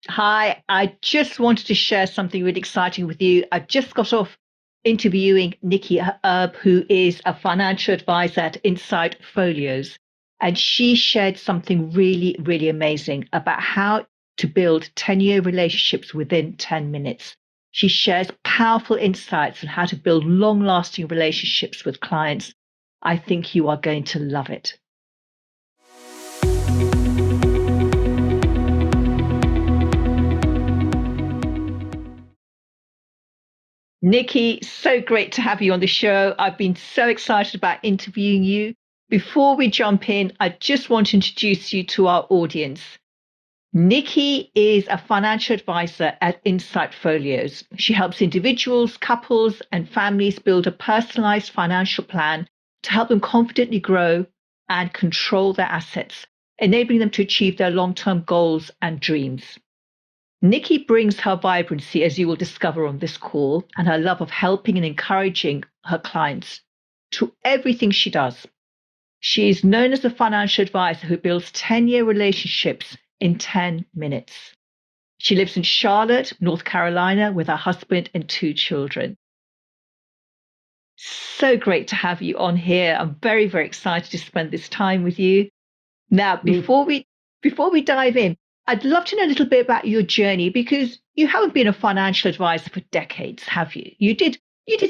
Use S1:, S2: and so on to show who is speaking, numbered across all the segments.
S1: Hi, I just wanted to share something really exciting with you. I just got off interviewing Niki Erb, who is a financial advisor at Insight Folios. And she shared something really, really amazing about how to build 10-year relationships within 10 minutes. She shares powerful insights on how to build long-lasting relationships with clients. I think you are going to love it. Niki, so great to have you on the show. I've been so excited about interviewing you. Before we jump in, I just want to introduce you to our audience. Niki is a financial advisor at Insight Folios. She helps individuals, couples, and families build a personalized financial plan to help them confidently grow and control their assets, enabling them to achieve their long-term goals and dreams. Niki brings her vibrancy, as you will discover on this call, and her love of helping and encouraging her clients to everything she does. She is known as a financial advisor who builds 10-year relationships in 10 minutes. She lives in Charlotte, North Carolina, with her husband and 2 children. So great to have you on here. I'm very, very excited to spend this time with you. Now, before we dive in, I'd love to know a little bit about your journey because you haven't been a financial advisor for decades, have you? You did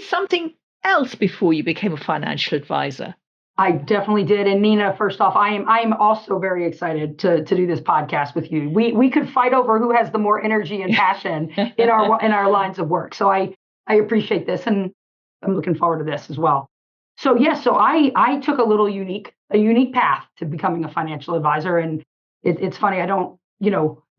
S1: something else before you became a financial advisor.
S2: I definitely did. And Nina, first off, I am also very excited to do this podcast with you. We could fight over who has the more energy and passion in our lines of work. So I appreciate this, and I'm looking forward to this as well. So yes, so I took a unique path to becoming a financial advisor, and it's funny. I don't,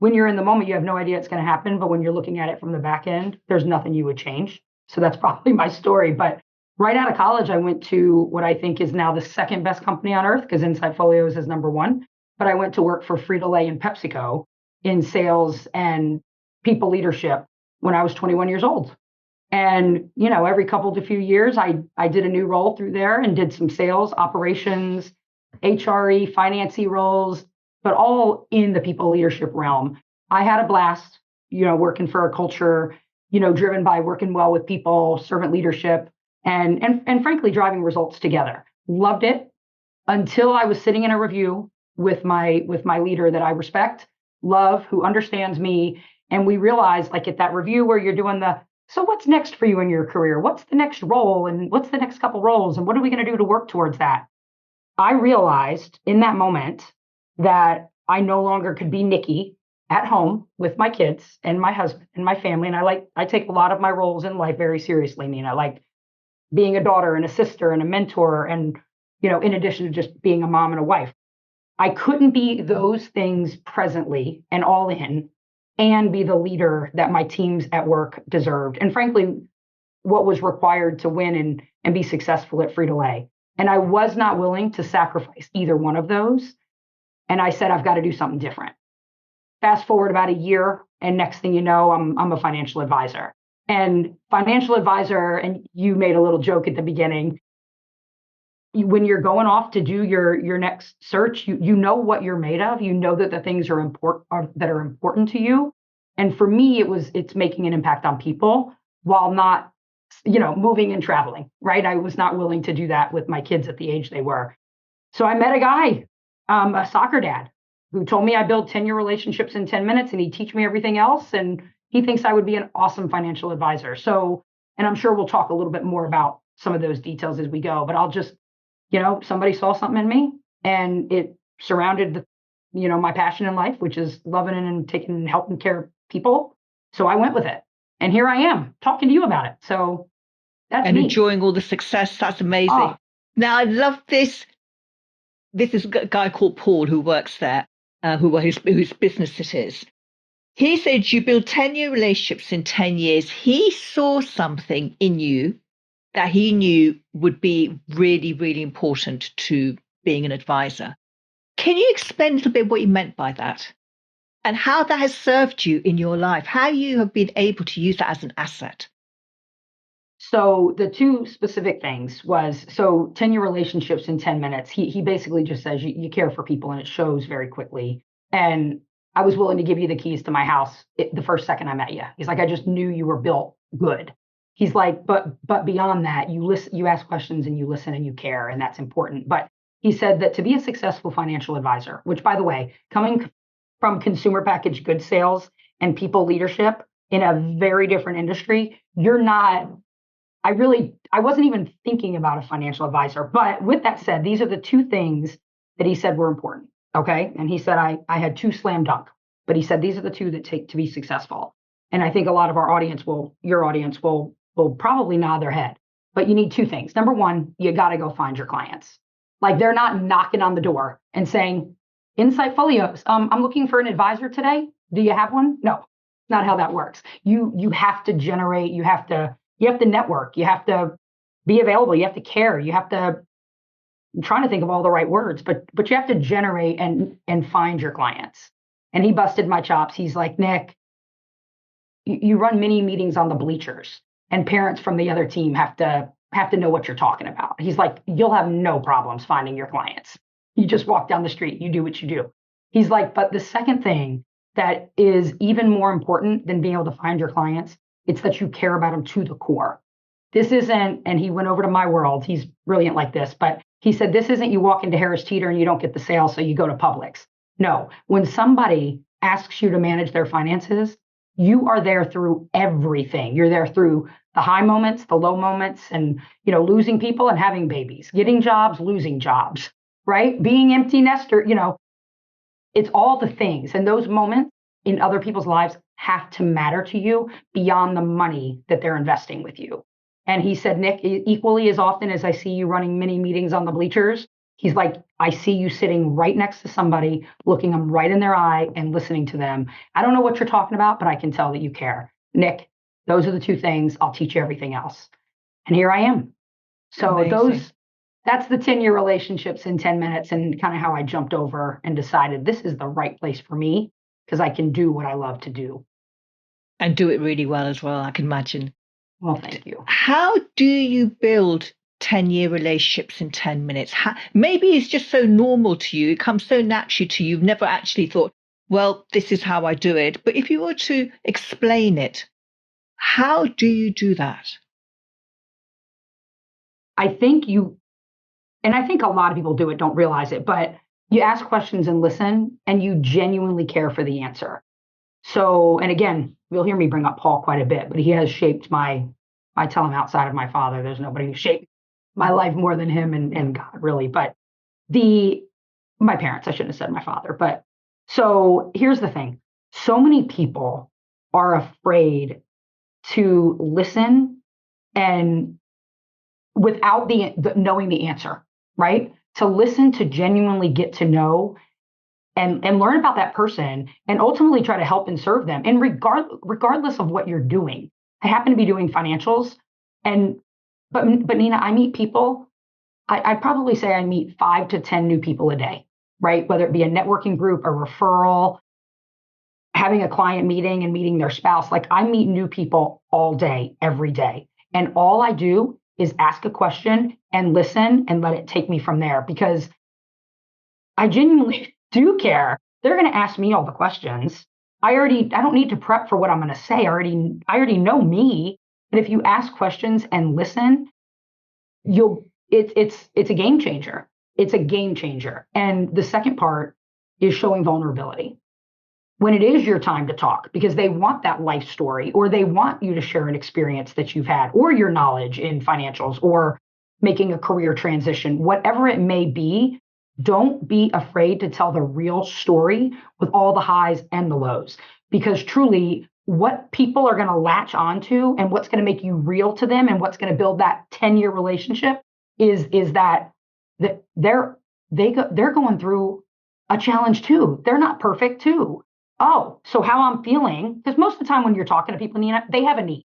S2: when you're in the moment, you have no idea it's going to happen, but when you're looking at it from the back end, there's nothing you would change. So that's probably my story, but. Right out of college, I went to what I think is now the second best company on earth because Insight Folios is number one. But I went to work for Frito-Lay and PepsiCo in sales and people leadership when I was 21 years old. And, every couple to few years, I did a new role through there and did some sales, operations, HRE, financey roles, but all in the people leadership realm. I had a blast, working for a culture, driven by working well with people, servant leadership and frankly driving results together. Loved it until I was sitting in a review with my leader that I respect, love, who understands me, and we realized, like, at that review where you're doing so what's next for you in your career? What's the next role, and what's the next couple roles, and what are we going to do to work towards that? I realized in that moment that I no longer could be Niki at home with my kids and my husband and my family, and I take a lot of my roles in life very seriously, Nina. Like being a daughter and a sister and a mentor and, in addition to just being a mom and a wife. I couldn't be those things presently and all in and be the leader that my teams at work deserved. And frankly, what was required to win and be successful at Frito-Lay. And I was not willing to sacrifice either one of those. And I said, I've got to do something different. Fast forward about a year, and next thing you know, I'm a financial advisor. And financial advisor, and you made a little joke at the beginning, when you're going off to do your next search, you know what you're made of. You know that the things are important to you. And for me, it's making an impact on people while not, moving and traveling, right? I was not willing to do that with my kids at the age they were. So I met a guy, a soccer dad, who told me I build 10-year relationships in 10 minutes and he'd teach me everything else. And he thinks I would be an awesome financial advisor. So, and I'm sure we'll talk a little bit more about some of those details as we go, but I'll just, somebody saw something in me and it surrounded my passion in life, which is loving and taking and helping care of people. So I went with it. And here I am talking to you about it. So that's
S1: and
S2: me.
S1: Enjoying all the success. That's amazing.
S2: Oh.
S1: Now, I love this. This is a guy called Paul who works there, whose business it is. He said you build 10-year relationships in 10 years. He saw something in you that he knew would be really, really important to being an advisor. Can you explain a little bit what you meant by that and how that has served you in your life, how you have been able to use that as an asset?
S2: So the two specific things was, 10-year relationships in 10 minutes. He basically just says you care for people and it shows very quickly. And I was willing to give you the keys to my house the first second I met you. He's like, I just knew you were built good. He's like, but beyond that, you listen, you ask questions and you listen and you care, and that's important. But he said that to be a successful financial advisor, which by the way, coming from consumer packaged goods sales and people leadership in a very different industry, you're not, I wasn't even thinking about a financial advisor. But with that said, these are the two things that he said were important. Okay. And he said, I had two slam dunk, but he said, these are the two that take to be successful. And I think a lot of our audience your audience will probably nod their head, but you need two things. Number one, you got to go find your clients. Like they're not knocking on the door and saying, Insight Folios, I'm looking for an advisor today. Do you have one? No, not how that works. You have to generate, you have to network, you have to be available, you have to care, you have to, I'm trying to think of all the right words, but you have to generate and find your clients. And he busted my chops. He's like, Nick, you run mini meetings on the bleachers, and parents from the other team have to know what you're talking about. He's like, you'll have no problems finding your clients. You just walk down the street, you do what you do. He's like, but the second thing that is even more important than being able to find your clients, it's that you care about them to the core. This isn't, and he went over to my world. He's brilliant like this, but he said, this isn't you walk into Harris Teeter and you don't get the sale, so you go to Publix. No, when somebody asks you to manage their finances, you are there through everything. You're there through the high moments, the low moments, and losing people and having babies, getting jobs, losing jobs, right? Being empty nester, it's all the things. And those moments in other people's lives have to matter to you beyond the money that they're investing with you. And he said, Nick, equally as often as I see you running mini meetings on the bleachers, he's like, I see you sitting right next to somebody, looking them right in their eye and listening to them. I don't know what you're talking about, but I can tell that you care. Nick, those are the two things. I'll teach you everything else. And here I am. So
S1: Amazing.
S2: that's the 10-year relationships in 10 minutes and kind of how I jumped over and decided this is the right place for me because I can do what I love to do.
S1: And do it really well as well, I can imagine.
S2: Well, thank you.
S1: How do you build 10-year relationships in 10 minutes? Maybe it's just so normal to you. It comes so naturally to you. You've never actually thought, well, this is how I do it. But if you were to explain it, how do you do that?
S2: I think I think a lot of people do it, don't realize it, but you ask questions and listen, and you genuinely care for the answer. So, and again, you'll hear me bring up Paul quite a bit, but he has shaped I tell him outside of my father, there's nobody who shaped my life more than him and God, really. But my parents, I shouldn't have said my father, but so here's the thing. So many people are afraid to listen and without the knowing the answer, right? To listen, to genuinely get to know and learn about that person and ultimately try to help and serve them. And regardless of what you're doing, I happen to be doing financials but Nina, I meet people. I'd probably say I meet 5 to 10 new people a day, right? Whether it be a networking group, a referral, having a client meeting and meeting their spouse. Like I meet new people all day, every day. And all I do is ask a question and listen and let it take me from there because I genuinely do care. They're going to ask me all the questions. I don't need to prep for what I'm going to say. I already know me. But if you ask questions and listen, it's a game changer. It's a game changer. And the second part is showing vulnerability. When it is your time to talk, because they want that life story, or they want you to share an experience that you've had, or your knowledge in financials, or making a career transition, whatever it may be, don't be afraid to tell the real story with all the highs and the lows. Because truly, what people are going to latch onto and what's going to make you real to them and what's going to build that 10-year relationship is that they're going through a challenge too. They're not perfect too. Oh, so how I'm feeling, because most of the time when you're talking to people, Nina, they have a need.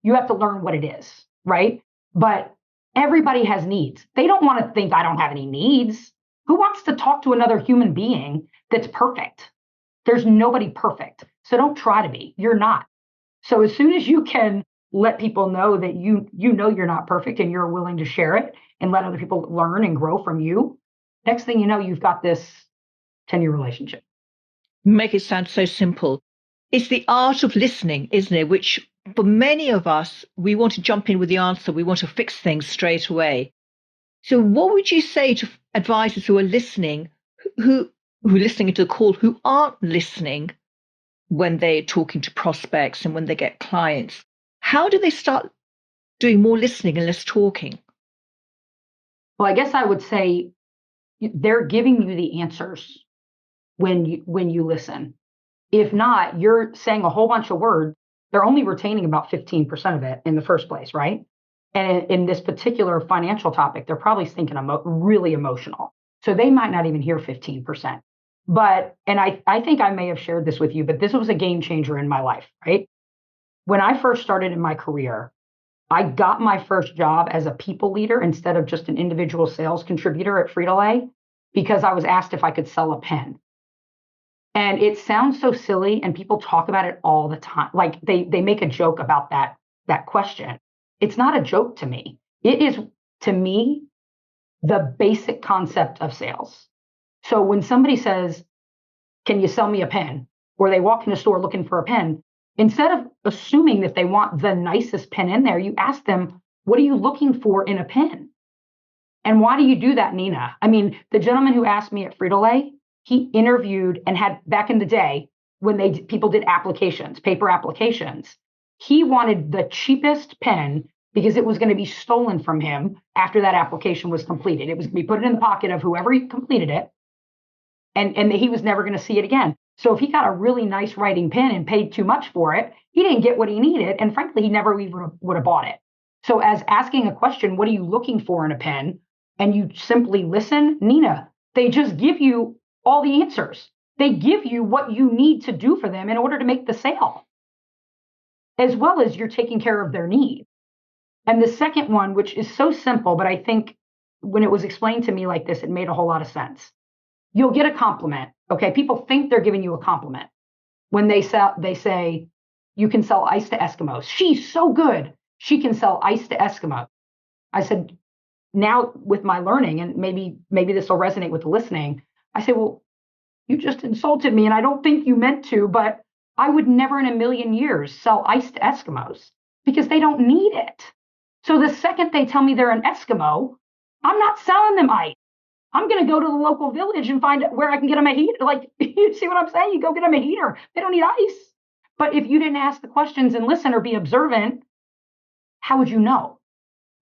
S2: You have to learn what it is, right? But everybody has needs. They don't want to think I don't have any needs. Who wants to talk to another human being that's perfect? There's nobody perfect. So don't try to be. You're not. So as soon as you can let people know that you know you're not perfect and you're willing to share it and let other people learn and grow from you, next thing you know, you've got this 10-year relationship.
S1: Make it sound so simple. It's the art of listening, isn't it? Which for many of us, we want to jump in with the answer. We want to fix things straight away. So what would you say to advisors who are listening, who are listening to the call, who aren't listening when they're talking to prospects and when they get clients? How do they start doing more listening and less talking?
S2: Well, I guess I would say they're giving you the answers when you listen. If not, you're saying a whole bunch of words. They're only retaining about 15% of it in the first place, right? And in this particular financial topic, they're probably thinking really emotional. So they might not even hear 15%. But, and I think I may have shared this with you, but this was a game changer in my life, right? When I first started in my career, I got my first job as a people leader instead of just an individual sales contributor at Frito-Lay because I was asked if I could sell a pen. And it sounds so silly, and people talk about it all the time. Like they make a joke about that question. It's not a joke to me. It is, to me, the basic concept of sales. So when somebody says, "Can you sell me a pen?" or they walk in a store looking for a pen, instead of assuming that they want the nicest pen in there, you ask them, "What are you looking for in a pen? And why do you do that, Nina?" I mean, the gentleman who asked me at Frito-Lay, he interviewed and had back in the day when people did applications, paper applications. He wanted the cheapest pen because it was going to be stolen from him after that application was completed. It was going to be put in the pocket of whoever completed it, and he was never going to see it again. So if he got a really nice writing pen and paid too much for it, he didn't get what he needed, and frankly, he never even would have bought it. So as asking a question, what are you looking for in a pen? And you simply listen, Nina, they just give you all the answers. They give you what you need to do for them in order to make the sale, as well as you're taking care of their need. And the second one, which is so simple, but I think when it was explained to me like this, it made a whole lot of sense. You'll get a compliment. Okay. People think they're giving you a compliment when they say, "You can sell ice to Eskimos. She's so good. She can sell ice to Eskimos." I said, now with my learning, and maybe this will resonate with the listening, I say, "Well, you just insulted me, and I don't think you meant to, but I would never in a million years sell ice to Eskimos because they don't need it. So the second they tell me they're an Eskimo, I'm not selling them ice. I'm going to go to the local village and find where I can get them a heater." Like, you see what I'm saying? You go get them a heater. They don't need ice. But if you didn't ask the questions and listen or be observant, how would you know?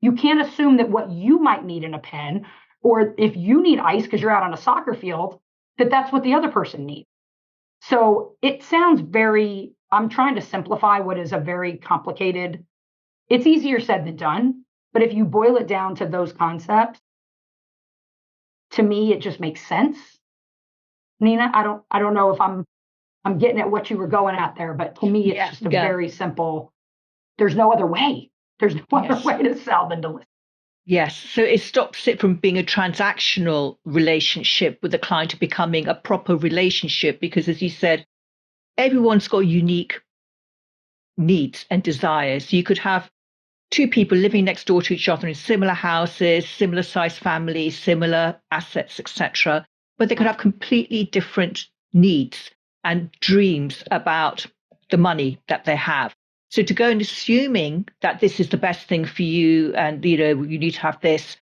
S2: You can't assume that what you might need in a pen, or if you need ice because you're out on a soccer field, that's what the other person needs. So it sounds I'm trying to simplify what is a very complicated, it's easier said than done. But if you boil it down to those concepts, to me, it just makes sense. Nina, I don't know if I'm getting at what you were going at there, but to me, it's just a very simple, there's no other way. There's no other way to sell than to listen.
S1: Yes. So it stops it from being a transactional relationship with the client to becoming a proper relationship, because as you said, everyone's got unique needs and desires. You could have two people living next door to each other in similar houses, similar sized families, similar assets, etc., but they could have completely different needs and dreams about the money that they have. So to go and assuming that this is the best thing for you and you need to have this,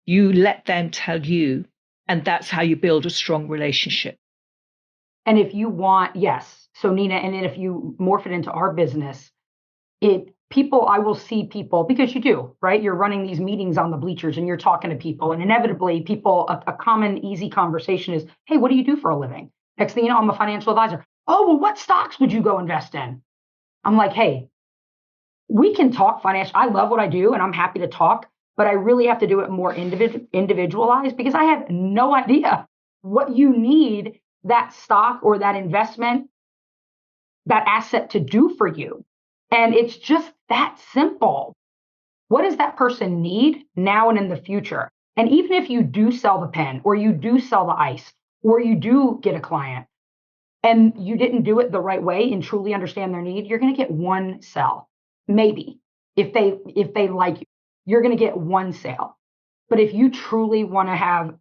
S1: you let them tell you, and that's how you build a strong relationship.
S2: And if you want, yes. So Nina, and then if you morph it into our business, I will see people, because you do, right? You're running these meetings on the bleachers and you're talking to people, and inevitably a common, easy conversation is, "Hey, what do you do for a living?" Next thing you know, I'm a financial advisor. "Oh, well, what stocks would you go invest in?" I'm like, "Hey, we can talk financial. I love what I do and I'm happy to talk, but I really have to do it more individualized because I have no idea what you need that stock or that investment, that asset to do for you." And it's just that simple. What does that person need now and in the future? And even if you do sell the pen, or you do sell the ice, or you do get a client and you didn't do it the right way and truly understand their need, you're going to get one sell. Maybe if they like you, you're going to get one sale. But if you truly want to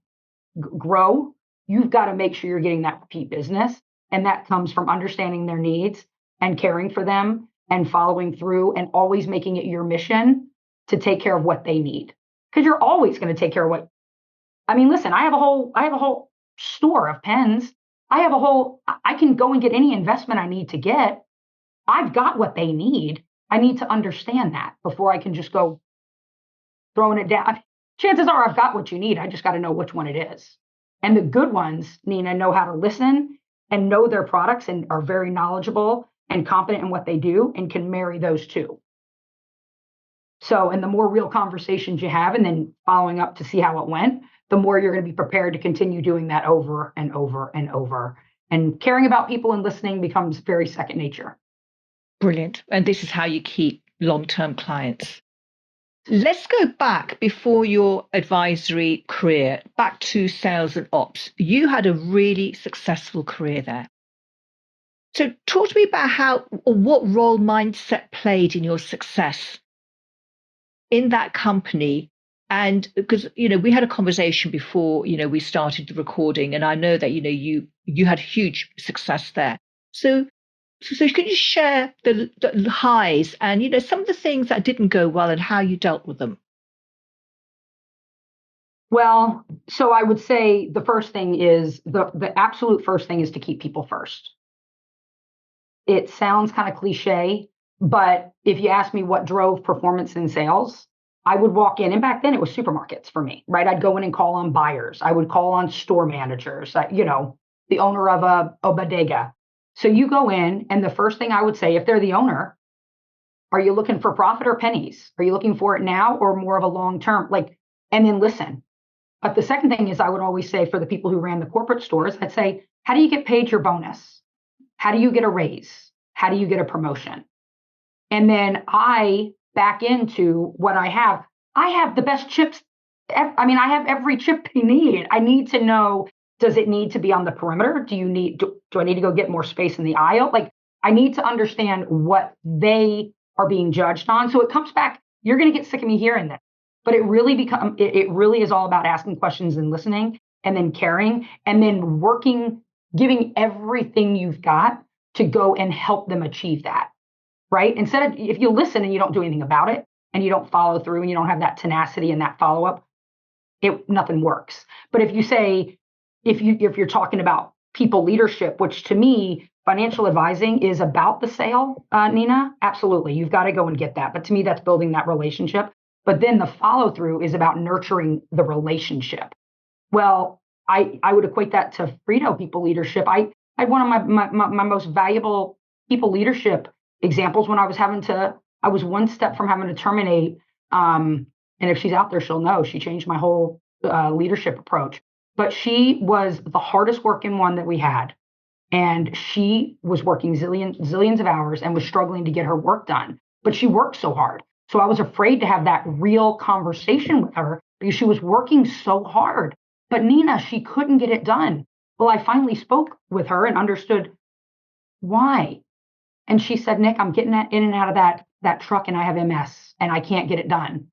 S2: grow, you've got to make sure you're getting that repeat business. And that comes from understanding their needs and caring for them and following through and always making it your mission to take care of what they need. Because you're always going to take care of what, I mean, listen, I have a whole store of pens. I can go and get any investment I need to get. I've got what they need. I need to understand that before I can just go throwing it down. Chances are I've got what you need. I just got to know which one it is. And the good ones, Nina, know how to listen and know their products and are very knowledgeable and confident in what they do and can marry those two. So, and the more real conversations you have and then following up to see how it went, the more you're going to be prepared to continue doing that over and over and over. And caring about people and listening becomes very second nature.
S1: Brilliant. And this is how you keep long-term clients. Let's go back before your advisory career, back to sales and ops. You had a really successful career there. So talk to me about how or what role mindset played in your success in that company. And because, we had a conversation before, we started the recording, and I know that, you had huge success there. So can you share the highs and, some of the things that didn't go well and how you dealt with them?
S2: Well, so I would say the first thing is the absolute first thing is to keep people first. It sounds kind of cliche, but if you ask me what drove performance in sales, I would walk in, and back then it was supermarkets for me, right? I'd go in and call on buyers. I would call on store managers, the owner of a bodega. So you go in, and the first thing I would say, if they're the owner, are you looking for profit or pennies? Are you looking for it now or more of a long term? And then listen. But the second thing is I would always say for the people who ran the corporate stores, I'd say, how do you get paid your bonus? How do you get a raise? How do you get a promotion? And then I back into what I have. I have the best chips. I have every chip they need. I need to know, does it need to be on the perimeter? Do I need to go get more space in the aisle? I need to understand what they are being judged on. So it comes back, you're going to get sick of me hearing this. But it really is all about asking questions and listening and then caring and then working, giving everything you've got to go and help them achieve that, right? Instead of, if you listen and you don't do anything about it and you don't follow through and you don't have that tenacity and that follow-up, nothing works. But if you say, if you're talking about people leadership, which to me, financial advising is about the sale, Nina, absolutely. You've got to go and get that. But to me, that's building that relationship. But then the follow through is about nurturing the relationship. Well, I would equate that to Frito people leadership. I had one of my most valuable people leadership examples when I was one step from having to terminate. And if she's out there, she'll know. She changed my whole leadership approach. But she was the hardest working one that we had. And she was working zillions of hours and was struggling to get her work done. But she worked so hard. So I was afraid to have that real conversation with her because she was working so hard. But Nina, she couldn't get it done. Well, I finally spoke with her and understood why. And she said, Nick, I'm getting in and out of that truck and I have MS and I can't get it done.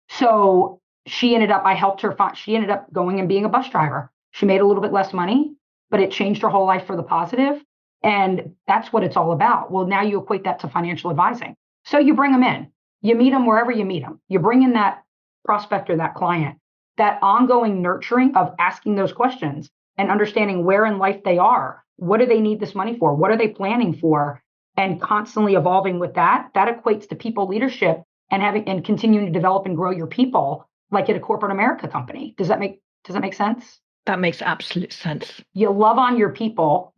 S2: So I helped her she ended up going and being a bus driver. She made a little bit less money, but it changed her whole life for the positive. And that's what it's all about. Well, now you equate that to financial advising. So you bring them in. You meet them wherever you meet them. You bring in that prospect or that client, that ongoing nurturing of asking those questions and understanding where in life they are. What do they need this money for? What are they planning for? And constantly evolving with that equates to people leadership and continuing to develop and grow your people like at a corporate America company. Does that make sense?
S1: That makes absolute sense.
S2: You love on your people.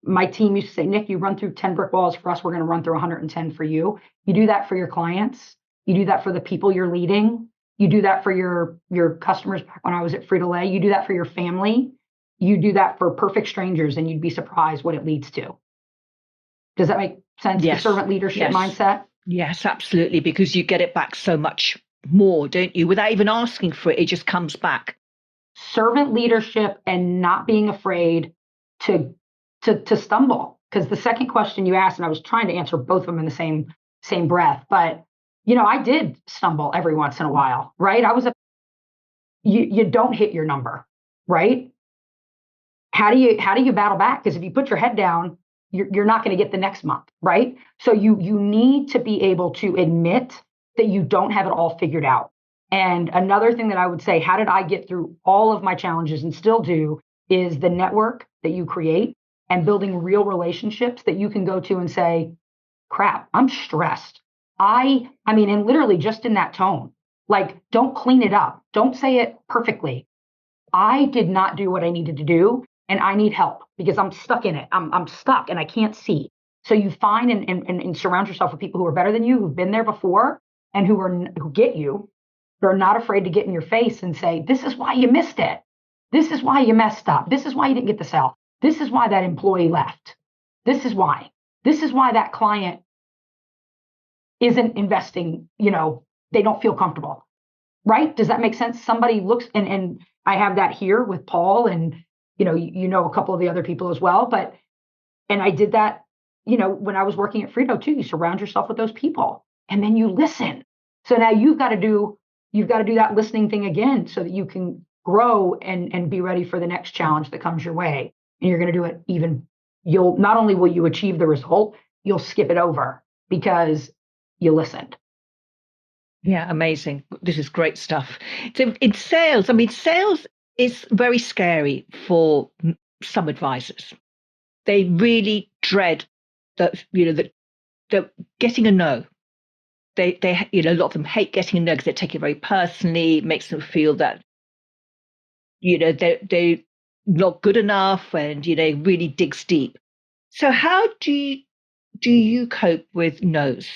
S2: My team used to say, Nick, you run through 10 brick walls for us. We're going to run through 110 for you. You do that for your clients. You do that for the people you're leading. You do that for your customers. Back when I was at Frito-Lay, you do that for your family. You do that for perfect strangers, and you'd be surprised what it leads to. Does that make sense?
S1: Yes.
S2: The servant leadership mindset?
S1: Yes, absolutely. Because you get it back so much more, don't you? Without even asking for it, it just comes back.
S2: Servant leadership and not being afraid to stumble. Because the second question you asked, and I was trying to answer both of them in the same breath, but I did stumble every once in a while, right? You don't hit your number, right? how do you battle back? Because if you put your head down, you're not going to get the next month, right? So you need to be able to admit that you don't have it all figured out. And another thing that I would say, how did I get through all of my challenges and still do, is the network that you create and building real relationships that you can go to and say, crap, I'm stressed. I mean, and literally just in that tone, like, don't clean it up. Don't say it perfectly. I did not do what I needed to do, and I need help because I'm stuck in it. I'm stuck and I can't see. So you find and surround yourself with people who are better than you, who've been there before, and who get you. They're not afraid to get in your face and say, "This is why you missed it. This is why you messed up. This is why you didn't get the sale. This is why that employee left. This is why. This is why that client isn't investing. They don't feel comfortable." Right? Does that make sense? Somebody looks, and I have that here with Paul, and a couple of the other people as well. And I did that, when I was working at Frito too. You surround yourself with those people, and then you listen. So now you've got to do that listening thing again, so that you can grow and be ready for the next challenge that comes your way. And you're going to do it you'll not only will you achieve the result, you'll skip it over because you listened.
S1: Yeah, amazing. This is great stuff. So in sales, I mean, sales is very scary for some advisors. They really dread that, the getting a no. They, a lot of them hate getting a no because they take it very personally. It makes them feel that, they're not good enough, and, it really digs deep. So how do you cope with no's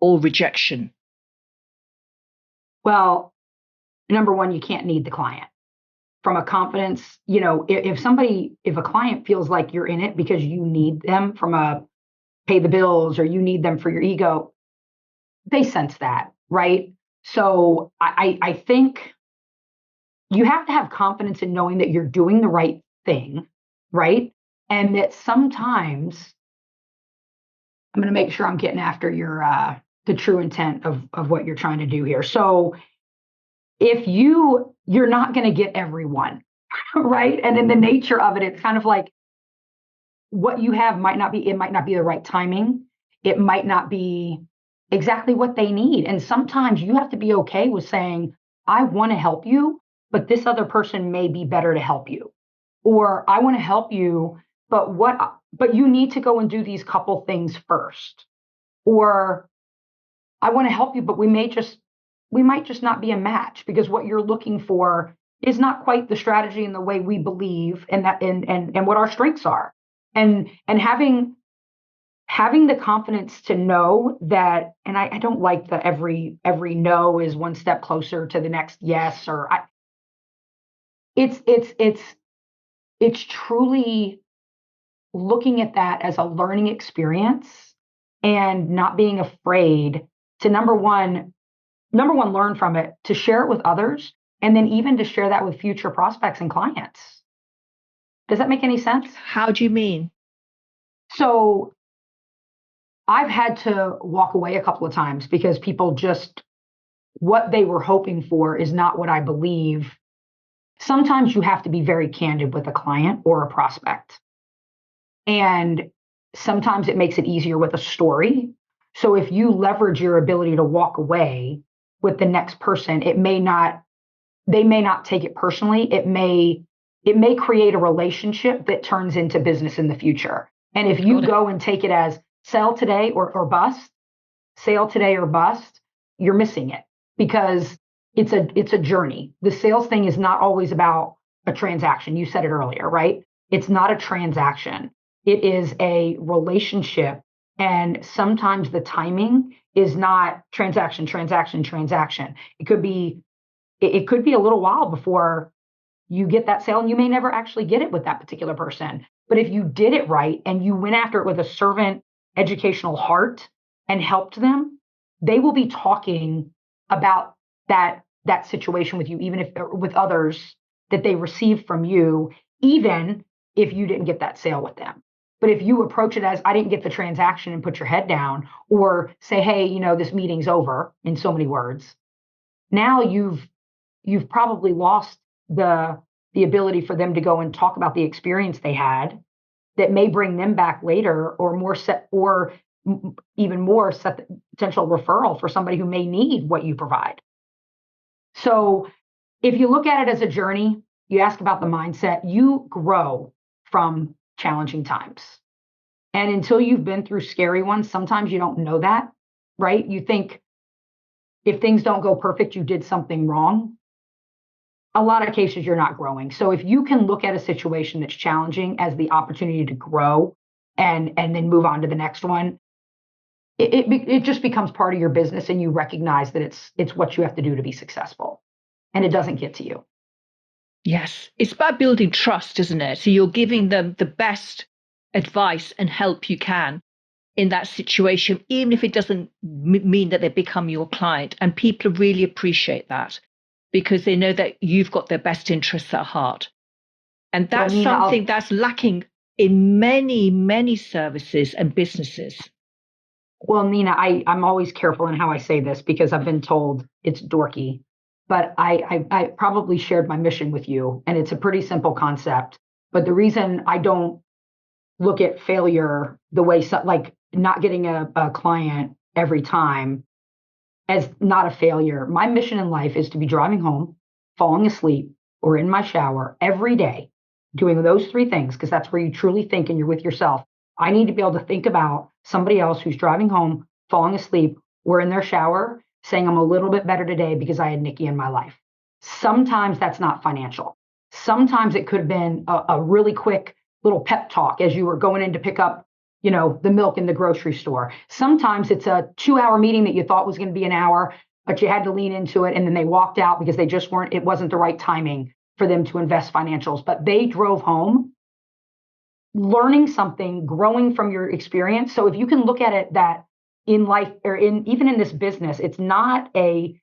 S1: or rejection?
S2: Well, number one, you can't need the client. From a confidence, if a client feels like you're in it because you need them from a pay the bills, or you need them for your ego, they sense that, right? So I think you have to have confidence in knowing that you're doing the right thing, right? And that sometimes, I'm going to make sure I'm getting after the true intent of what you're trying to do here. So if you're not going to get everyone, right? And in the nature of it, it's kind of like what you have might not be the right timing. It might not be exactly what they need. And sometimes you have to be okay with saying, I want to help you, but this other person may be better to help you. Or I want to help you, but you need to go and do these couple things first. Or I want to help you, but we might just not be a match because what you're looking for is not quite the strategy and the way we believe, and that and what our strengths are. And having the confidence to know that, and I don't like the every no is one step closer to the next yes, or it's truly looking at that as a learning experience and not being afraid to number one, learn from it, to share it with others, and then even to share that with future prospects and clients. Does that make any sense?
S1: How do you mean?
S2: So I've had to walk away a couple of times because people what they were hoping for is not what I believe. Sometimes you have to be very candid with a client or a prospect. And sometimes it makes it easier with a story. So if you leverage your ability to walk away with the next person, they may not take it personally. It may create a relationship that turns into business in the future. And if you go and take it as sell today or bust, sale today or bust, you're missing it because it's a journey. The sales thing is not always about a transaction. You said it earlier, right? It's not a transaction. It is a relationship. And sometimes the timing is not transaction. It could be a little while before you get that sale, and you may never actually get it with that particular person. But if you did it right and you went after it with a servant educational heart and helped them, they will be talking about that situation with you, even if with others that they received from you, even if you didn't get that sale with them. But if you approach it as, I didn't get the transaction, and put your head down, or say, hey, this meeting's over, in so many words, now you've probably lost the the ability for them to go and talk about the experience they had that may bring them back later, or even more set the potential referral for somebody who may need what you provide. So if you look at it as a journey, you ask about the mindset, you grow from challenging times. And until you've been through scary ones, sometimes you don't know that, right? You think if things don't go perfect, you did something wrong. A lot of cases, you're not growing. So if you can look at a situation that's challenging as the opportunity to grow and then move on to the next one, it just becomes part of your business, and you recognize that it's what you have to do to be successful, and it doesn't get to you.
S1: Yes, it's about building trust, isn't it? So you're giving them the best advice and help you can in that situation, even if it doesn't mean that they become your client. And people really appreciate that because they know that you've got their best interests at heart. And that's
S2: Nina,
S1: something that's lacking in many, many services and businesses.
S2: Well, Nina, I'm always careful in how I say this because I've been told it's dorky, but I probably shared my mission with you, and it's a pretty simple concept. But the reason I don't look at failure the way, like not getting a client every time, as not a failure. My mission in life is to be driving home, falling asleep, or in my shower every day, doing those three things, because that's where you truly think and you're with yourself. I need to be able to think about somebody else who's driving home, falling asleep, or in their shower, saying, I'm a little bit better today because I had Niki in my life. Sometimes that's not financial. Sometimes it could have been a really quick little pep talk as you were going in to pick up, the milk in the grocery store. Sometimes it's a 2-hour meeting that you thought was going to be an hour, but you had to lean into it, and then they walked out because it wasn't the right timing for them to invest financials. But they drove home learning something, growing from your experience. So if you can look at it that in life, or even in this business, it's not a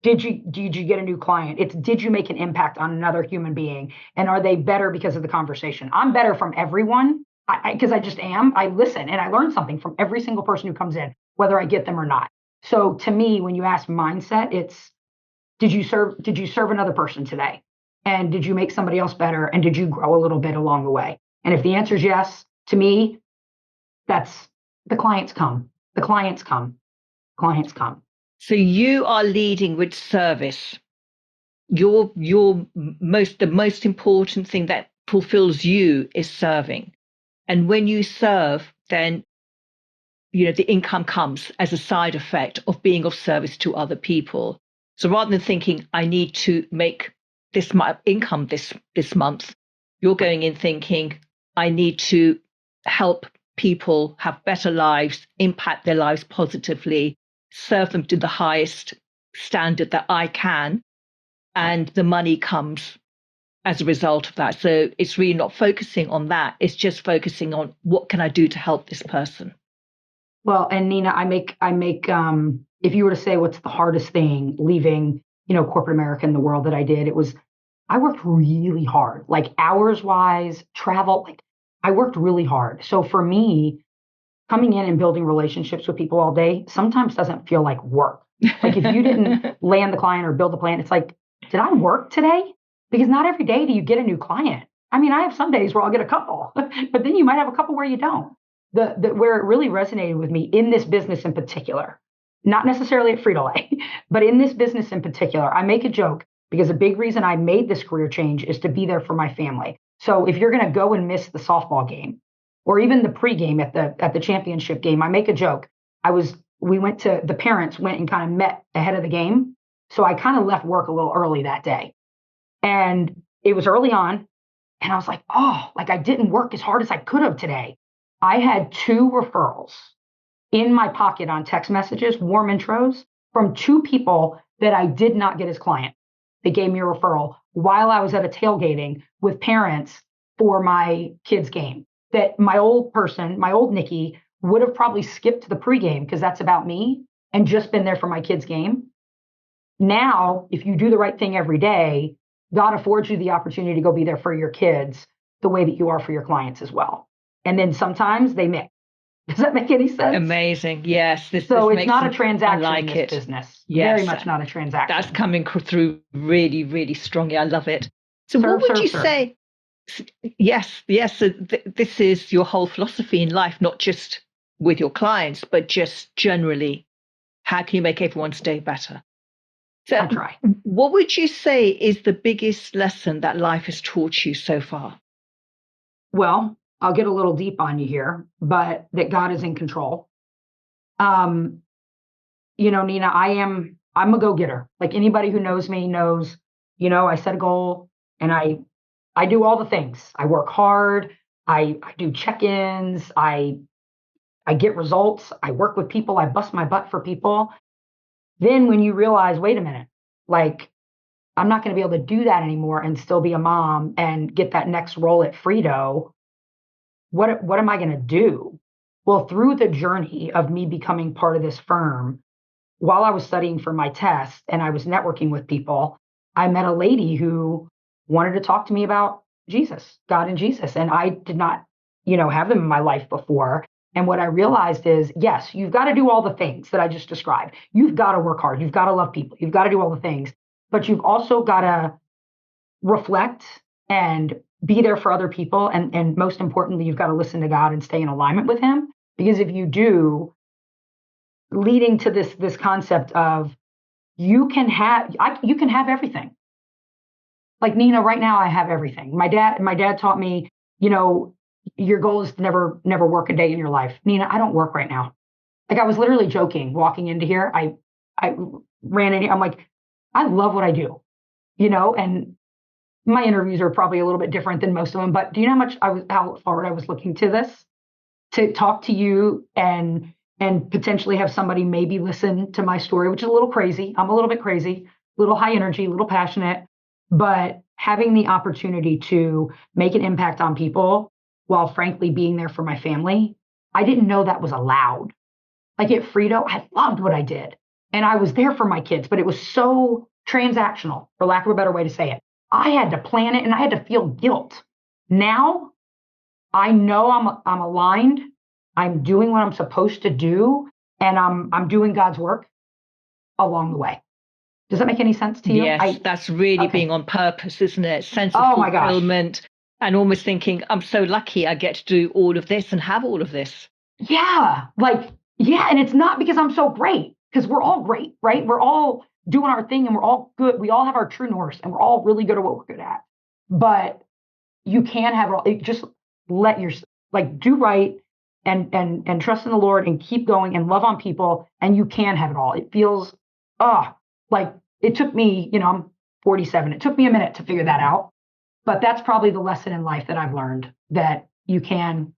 S2: did you get a new client? It's did you make an impact on another human being, and are they better because of the conversation? I'm better from everyone because I just am. I listen and I learn something from every single person who comes in, whether I get them or not. So to me, when you ask mindset, it's did you serve another person today, and did you make somebody else better, and did you grow a little bit along the way? And if the answer is yes, to me, that's the clients come. The clients come. Clients come.
S1: So you are leading with service. The most important thing that fulfills you is serving. And when you serve, then the income comes as a side effect of being of service to other people. So rather than thinking I need to make this income this month, you're going in thinking I need to help people have better lives, impact their lives positively, serve them to the highest standard that I can, and the money comes as a result of that. So it's really not focusing on that. It's just focusing on what can I do to help this person.
S2: Well, and Nina, I make if you were to say what's the hardest thing leaving, corporate America and the world that I did, I worked really hard, like hours wise, travel, like I worked really hard. So for me, coming in and building relationships with people all day sometimes doesn't feel like work. Like if you didn't land the client or build the plan, it's like, did I work today? Because not every day do you get a new client. I mean, I have some days where I'll get a couple, but then you might have a couple where you don't. Where it really resonated with me in this business in particular, not necessarily at Frito-Lay, but in this business in particular, I make a joke because a big reason I made this career change is to be there for my family. So if you're going to go and miss the softball game or even the pregame at the championship game, I make a joke. The parents went and kind of met ahead of the game. So I kind of left work a little early that day, and it was early on. And I was like, oh, like I didn't work as hard as I could have today. I had 2 referrals in my pocket on text messages, warm intros from 2 people that I did not get as client. They gave me a referral while I was at a tailgating with parents for my kids' game. That my old Niki, would have probably skipped the pregame because that's about me and just been there for my kids' game. Now, if you do the right thing every day, God affords you the opportunity to go be there for your kids the way that you are for your clients as well. And then sometimes they mix. Does that make any sense?
S1: Amazing. Yes.
S2: It's not a transaction in this business.
S1: Yes.
S2: Very much not a transaction.
S1: That's coming through really, really strongly. I love it. So what would you
S2: serve.
S1: say? Yes, yes. So this is your whole philosophy in life, not just with your clients, but just generally. How can you make everyone's day better? So
S2: I try.
S1: what would you say is the biggest lesson that life has taught you so far?
S2: Well, I'll get a little deep on you here, but that God is in control. Um, Nina, I'm a go-getter. Like anybody who knows me knows, I set a goal and I do all the things. I work hard, I do check-ins, I get results, I work with people, I bust my butt for people. Then when you realize, wait a minute, like I'm not going to be able to do that anymore and still be a mom and get that next role at Frito, what am I going to do? Well, through the journey of me becoming part of this firm, while I was studying for my test and I was networking with people, I met a lady who wanted to talk to me about Jesus, God and Jesus. And I did not, have them in my life before. And what I realized is, yes, you've got to do all the things that I just described. You've got to work hard. You've got to love people. You've got to do all the things, but you've also got to reflect and be there for other people. And most importantly, you've got to listen to God and stay in alignment with him. Because if you do, leading to this concept of you can have everything. Like Nina, right now I have everything. My dad taught me, your goal is to never work a day in your life. Nina, I don't work right now. Like I was literally joking walking into here. I ran in here. I'm like, I love what I do, and my interviews are probably a little bit different than most of them, but do you know how forward I was looking to this? To talk to you and potentially have somebody maybe listen to my story, which is a little crazy. I'm a little bit crazy, a little high energy, a little passionate, but having the opportunity to make an impact on people while frankly being there for my family, I didn't know that was allowed. Like at Frito, I loved what I did and I was there for my kids, but it was so transactional, for lack of a better way to say it. I had to plan it and I had to feel guilt. Now I know I'm aligned. I'm doing what I'm supposed to do, and I'm doing God's work along the way. Does that make any sense to you?
S1: Yes, that's really
S2: Okay.
S1: being on purpose, isn't it? Sense of
S2: Oh my gosh.
S1: fulfillment and almost thinking, I'm so lucky I get to do all of this and have all of this.
S2: Yeah. Yeah. And it's not because I'm so great, because we're all great, right? We're all doing our thing and we're all good. We all have our true north and we're all really good at what we're good at. But you can have it all. Just let your do right and trust in the Lord and keep going and love on people, and you can have it all. It feels like it took me, I'm 47. It took me a minute to figure that out, but that's probably the lesson in life that I've learned, that you can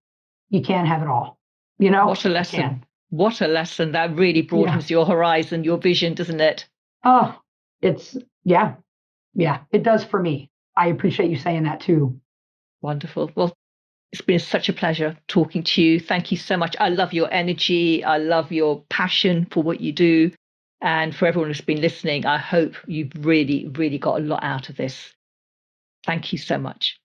S2: have it all.
S1: What a lesson. What a lesson. That really broadens your horizon, your vision, doesn't it?
S2: Oh, it's yeah, it does for me. I appreciate you saying that too.
S1: Wonderful. Well, it's been such a pleasure talking to you. Thank you so much. I love your energy. I love your passion for what you do. And for everyone who's been listening, I hope you've really, really got a lot out of this. Thank you so much.